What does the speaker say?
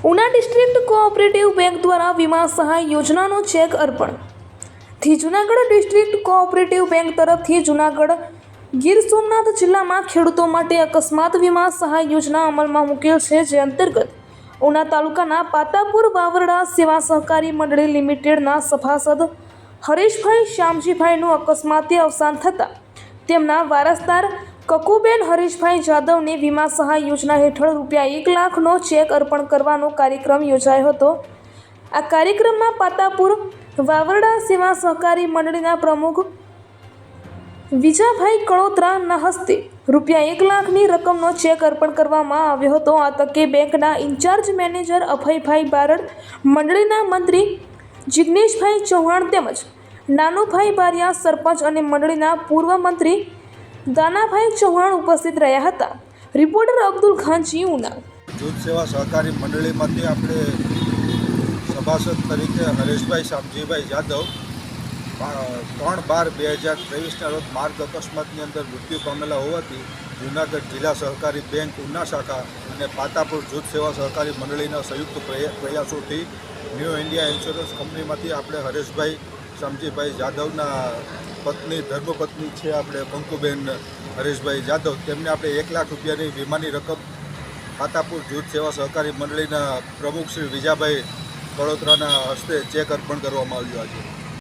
Una district cooperative bank દ્વારા વીમા સહાય યોજનાનો ચેક અર્પણ થી જૂનાગઢ ડિસ્ટ્રિક્ટ કોઓપરેટિવ બેંક તરફથી જૂનાગઢ ગીર સોમનાથ જિલ્લામાં ખેડૂતો માટે અકસ્માત વીમા સહાય યોજના અમલમાં મૂકેલ છે, જે અંતર્ગત ઉના તાલુકાના પાતાપુર વાવરડા સેવા સહકારી મંડળી લિમિટેડના સભાસદ હરેશભાઈ શ્યામજીભાઈનું અકસ્માતે અવસાન થતાં તેમના વારસદાર કકુબેન હરીશભાઈ જાદવને વીમા સહાય યોજના હેઠળ ₹1 લાખનો ચેક અર્પણ કરવાનો કાર્યક્રમ યોજાયો હતો। આ કાર્યક્રમમાં પાતાપુર વાવરડા સેવા સહકારી મંડળીના પ્રમુખ વિજાભાઈ કળોત્રાના હસ્તે ₹1 લાખની રકમનો ચેક અર્પણ કરવામાં આવ્યો હતો। આ તકે બેંકના ઇન્ચાર્જ મેનેજર અભયભાઈ બારડ, મંડળીના મંત્રી જિગ્નેશભાઈ ચૌહાણ તેમજ નાનુભાઈ બારિયા, સરપંચ અને મંડળીના પૂર્વ મંત્રી દાનાભાઈ ચૌહાણ ઉપસ્થિત રહ્યા હતા। રિપોર્ટર અબ્દુલ ખાનજી, ઉના। જૂથ સેવા સહકારી મંડળીમાંથી આપણે સભાસદ તરીકે હરેશભાઈ શ્યામજીભાઈ જાદવ 3/12/2023ના રોજ માર્ગ અકસ્માતની અંદર મૃત્યુ પામેલા હોવાથી જૂનાગઢ જિલ્લા સહકારી બેંક ઉના શાખા અને પાતાપુર જૂથ સેવા સહકારી મંડળીના સંયુક્ત પ્રયાસોથી ન્યૂ ઇન્ડિયા ઇન્સ્યોરન્સ કંપનીમાંથી આપણે હરેશભાઈ શ્યામજીભાઈ જાદવના પત્ની ધર્મપત્ની છે આપણે કંકુબેન હરેશભાઈ જાદવ, તેમને આપણે ₹1 લાખ વીમાની રકમ પાતાપુર જૂથ સેવા સહકારી મંડળીના પ્રમુખ શ્રી વિજાભાઈ કળોત્રાના હસ્તે ચેક અર્પણ કરવામાં આવ્યો છે।